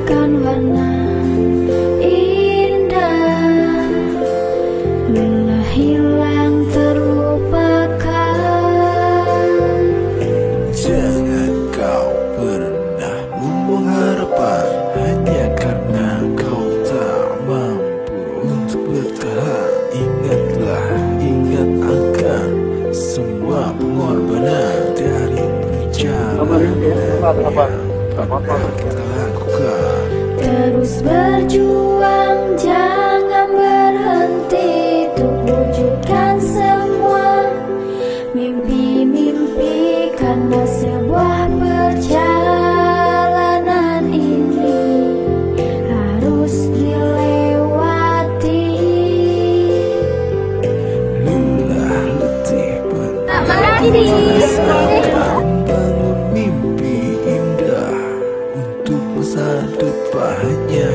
bagaikan warna indah, lelah hilang terlupakan. Jangan kau pernah membuang harapan hanya karena kau tak mampu untuk bertahan. Ingatlah, ingat akan semua pengorbanan dari perjalanan yang pernah kita lakukan. Terus berjuang, jangan berhenti untuk wujudkan semua mimpi-mimpi, karena sebuah perjalanan ini harus dilewati. Lelah letih pernah bangun mimpi indah untuk masa depannya.